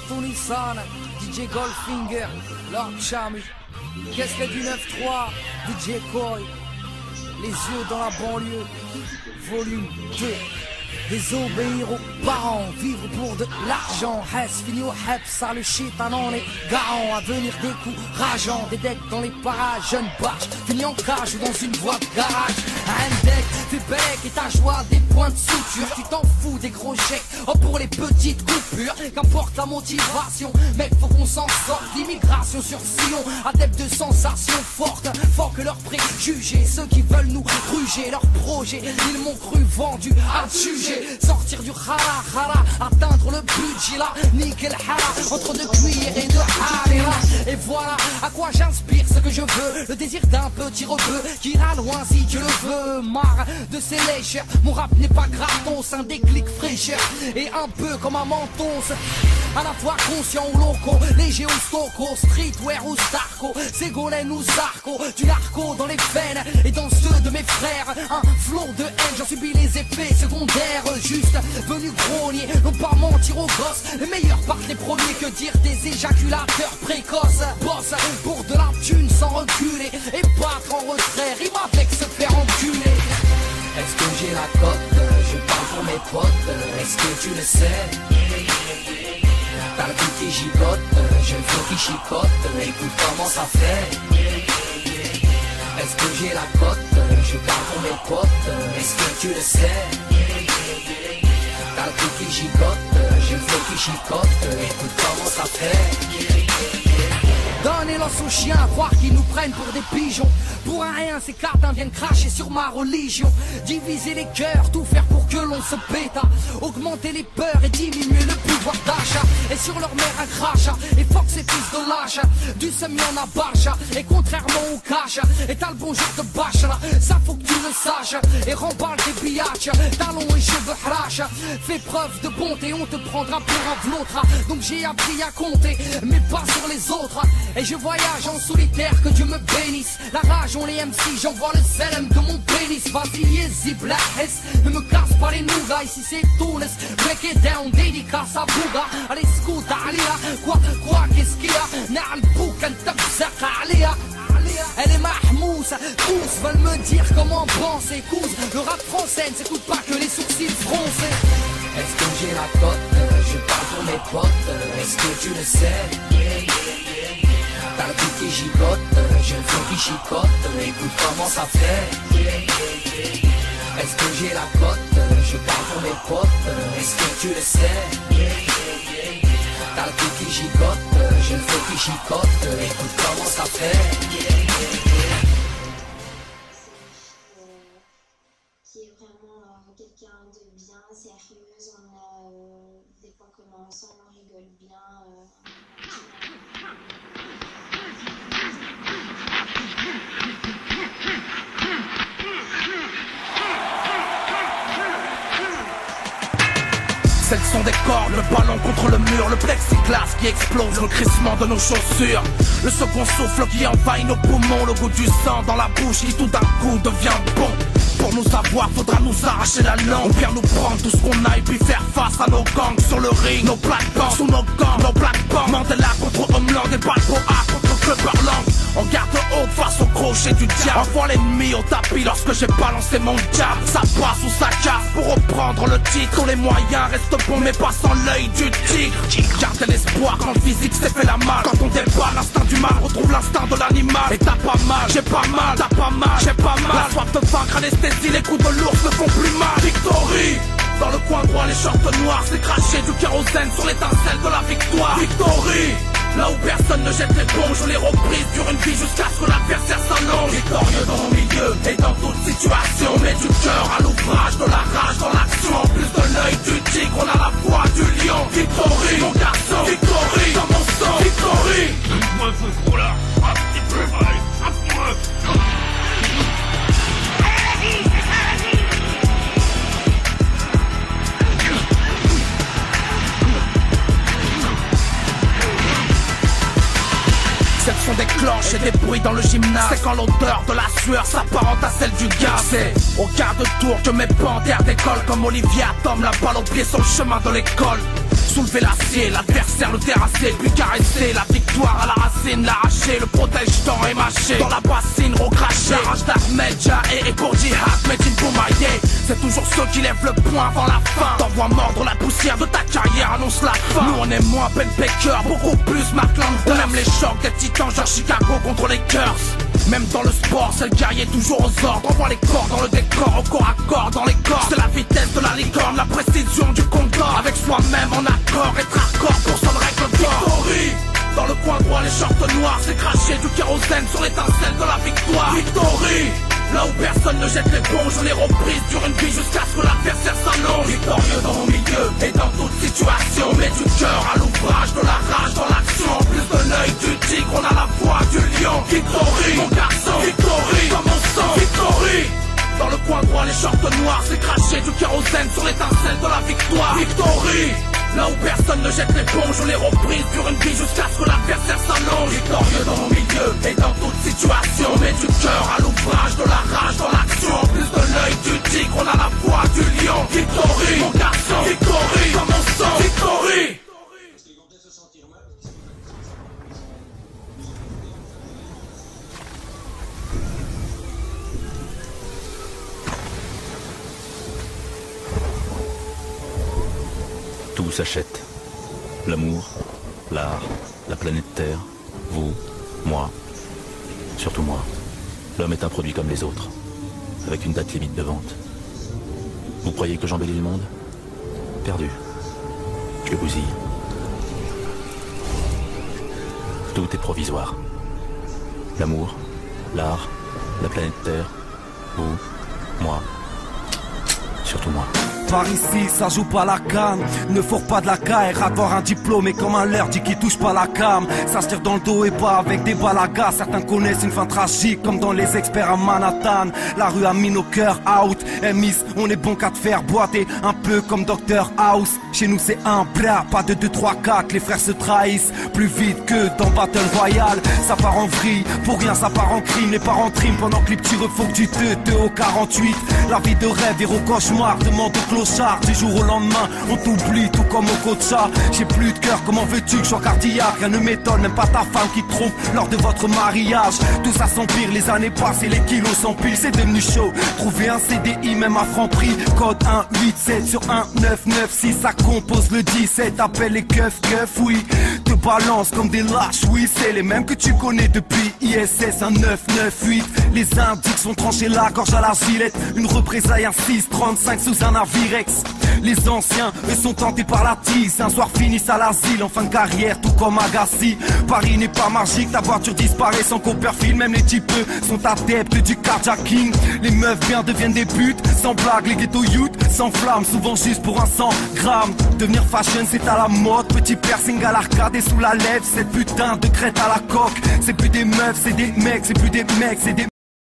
Tony Sana, DJ Goldfinger, Lord Chami, qu'est-ce que du 9-3, DJ Koi, les yeux dans la banlieue, volume 2. Désobéir aux parents, vivre pour de l'argent. Hess, fini au hep, ça le shit, en est garant. À venir des coups rageants, des decks dans les parages. Jeune barge, fini en cage ou dans une voie de garage. Un deck, fais bec et ta joie, des points de suture. Tu t'en fous des gros chèques, oh pour les petites coupures. Qu'importe la motivation, mec faut qu'on s'en sorte. L'immigration sur Sion, adepte de sensations fortes. Fort que leurs préjugés, ceux qui veulent nous gruger leurs projets. Ils m'ont cru vendu à le sujet. Sortir du khara, atteindre le budget là, nickel hara, entre deux cuillères et deux harira. Et voilà à quoi j'inspire ce que je veux, le désir d'un petit rebeu qui ira loin si Dieu le veut. Marre de ces lécheurs, mon rap n'est pas gratos, un déclic fraîcheur et un peu comme un menton. À la fois conscient ou loco, léger ou stoco, streetwear ou starco, ségolène ou sarco, du narco dans les veines et dans ceux de mes frères. Un flot de haine, j'en subis les effets secondaires. Juste venu grogner, non pas mentir aux gosses. Les meilleurs partent les premiers, que dire des éjaculateurs précoces. Boss pour de la thune sans reculer et battre en retrait, rime avec se faire enculer. Est-ce que j'ai la cote? Je parle pour mes potes. Est-ce que tu le sais? T'as le cul qui gigote, je veux qui chicote. Écoute comment ça fait. Est-ce que j'ai la cote? Je parle pour mes potes. Est-ce que tu le sais? T'as le cul qui gigote, je veux qui chicote. Écoute comment ça fait. Donnez l'os aux chiens, croire qu'ils nous prennent pour des pigeons. Pour un rien, ces cartins viennent cracher sur ma religion. Diviser les cœurs, tout faire pour que l'on se péta. Augmenter les peurs et diminuer le pouvoir d'achat. Et sur leur mère un crachat, et fuck ces fils de lâche. Du semi en abacha, et contrairement au cash. Et t'as le bonjour de bâche là, ça faut que tu le saches. Et remballe des biatchs, talons et cheveux hrash. Fais preuve de bonté, on te prendra pour un vlôtre. Donc j'ai appris à compter, mais pas sur les autres. Et je voyage en solitaire, que Dieu me bénisse. La rage, on les MC, j'envoie le seum de mon pénis. Vas-y, yezi, black S, ne me casse pas les nougats. Ici c'est Tunis, break it down, dédicace à Bouga. Allez, scout, Alia, quoi, qu'est-ce qu'il y a? Na'al bouk, un tabzak, Alia. Elle est mahmousse, tous veulent me dire comment penser. Couze, le rap français ne s'écoute pas que les sourcils froncés. Est-ce que j'ai la cote? Je parle pour mes potes. Est-ce que tu le sais? T'as le cul qui gigote, je veux qui chicote. Écoute comment ça fait. Est-ce que j'ai la cote? Je parle pour mes potes. Est-ce que tu le sais? T'as le cul qui gigote, je veux qui chicote. Écoute comment ça fait. Qui est vraiment quelqu'un de bien sérieuse. On a des points communs ensemble, on rigole bien. Celles sont des cordes, le ballon contre le mur, le plexiglas qui explose, le crissement de nos chaussures. Le second souffle qui envahit nos poumons, le goût du sang dans la bouche qui tout d'un coup devient bon. Pour nous avoir, faudra nous arracher la langue. Ou bien nous prendre tout ce qu'on a et puis faire face à nos gangs sur le ring. Nos plaques sous nos gants, nos black bands. Mandela contre Homeland et Balboa contre Clubberland. On garde haut face au crochet du diable. Envoie l'ennemi au tapis lorsque j'ai balancé mon jab. Ça passe ou ça casse pour reprendre le titre. Tous les moyens restent bons mais pas sans l'œil du tigre. Garde l'espoir quand le physique s'est fait la malle. Quand on débat l'instinct du mal, retrouve l'instinct de l'animal. Et t'as pas mal, j'ai pas mal, t'as pas mal, j'ai pas mal. La soif de vaincre, anesthésie, les coups de l'ours ne font plus mal. Victory! Dans le coin droit, les shorts noirs, c'est craché du kérosène sur l'étincelle de la victoire. Victory! Là où personne ne jette l'éponge, les reprises durent une vie jusqu'à ce que l'adversaire s'allonge. Victorieux dans nos milieux et dans toute situation, on met du cœur à l'ouvrage, de la rage dans l'action. En plus de l'œil du tigre, on a la voix du lion. Victory, mon garçon, victory, dans mon sang, victory. Donne-moi ce gros-là, un petit peu, allez, frappe-moi. C'est le son des cloches et des bruits dans le gymnase. C'est quand l'odeur de la sueur s'apparente à celle du gaz. C'est au quart de tour que mes panthères décollent comme Olivier Atom, la balle au pied sur le chemin de l'école. Soulever l'acier, l'adversaire le terrasser, puis caresser la victoire à la racine, l'arracher, le protège-temps émâché dans la bassine, recraché. La rage d'Ahmed Jahe et pour Jihad, Medine Boumaïe. C'est toujours ceux qui lèvent le poing avant la fin. T'envoies mordre la poussière de ta carrière, annonce la fin. Nous on est moins Ben Baker, beaucoup plus Mark Landers. On aime les chocs des titans genre Chicago contre les Lakers. Même dans le sport, c'est le guerrier toujours aux ordres. Envoie les corps dans le décor, au corps à corps dans les corps. C'est la vitesse de la licorne, la précision du condor. Avec soi-même en accord, être hardcore pour son règle d'or. Victory, dans le coin droit, les shorts noirs. C'est craché du kérosène sur l'étincelle de la victoire. Victory, là où personne ne jette l'éponge, les reprises durent une vie jusqu'à ce que l'adversaire s'allonge. Victorieux dans mon milieu et dans toute situation. On met du cœur à l'ouvrage, de la rage dans l'action. En plus de l'œil du tigre, on a la voix du lion. Victory, mon garçon, victory, dans mon sang, victory. Dans le coin droit, les shorts noirs, c'est craché du kérosène sur l'étincelle de la victoire. Victory, là où personne ne jette l'éponge, on les reprises durent une vie jusqu'à ce que l'adversaire s'allonge. Victorieux dans mon milieu et dans toute situation. On met du cœur à l'ouvrage, de la rage dans l'action. En plus de l'œil du tigre, on a la voix du lion. Victory, mon garçon, victory, dans mon sang, victory. Tout s'achète. L'amour, l'art, la planète Terre, vous, moi, surtout moi. L'homme est un produit comme les autres, avec une date limite de vente. Vous croyez que j'embellis le monde? Perdu. Je le bousille. Tout est provisoire. L'amour, l'art, la planète Terre, vous, moi, surtout moi. Par ici, ça joue pas la canne. Ne fourre pas de la KR, avoir un diplôme et comme un leurre dit qui touche pas la cam. Ça se tire dans le dos et pas avec des balles à gaz. Certains connaissent une fin tragique comme dans les experts à Manhattan. La rue a mis nos cœurs out. Miss, on est bon qu'à te faire boiter. Un peu comme Dr House. Chez nous c'est un bras, pas de 2, 3, 4. Les frères se trahissent plus vite que dans Battle Royale. Ça part en vrille, pour rien ça part en crime. Les parents triment pendant que les petits refoquent du 2 au 48. La vie de rêve et au cauchemar, demande au clochard. Du jour au lendemain, on t'oublie tout comme au cocha. J'ai plus de cœur, comment veux-tu que je sois cardiaque? Rien ne m'étonne, même pas ta femme qui trompe lors de votre mariage. Tout ça s'empire, les années passent et les kilos s'empilent. C'est devenu chaud, trouver un CDI même à franc prix. Code 187 sur 1996, ça compose le 17. Appelle les keufs, oui. Te balance comme des lâches, oui. C'est les mêmes que tu connais depuis ISS 1998. Les indiques sont tranchés la gorge à la gilette. Une représaille, un 635 sous un Navirex. Les anciens, eux sont tentés par la tisse. Un soir finissent à l'asile en fin de carrière, tout comme Agassi. Paris n'est pas magique, ta voiture disparaît sans Copperfield. Même les types sont adeptes du carjacking. Les meufs bien deviennent des putes. Sans blague, les ghetto youth s'enflamment souvent juste pour un 100 grammes. Devenir fashion c'est à la mode. Petit piercing à l'arcade et sous la lèvre. Cette putain de crête à la coque. C'est plus des meufs, c'est des mecs. C'est plus des mecs, c'est des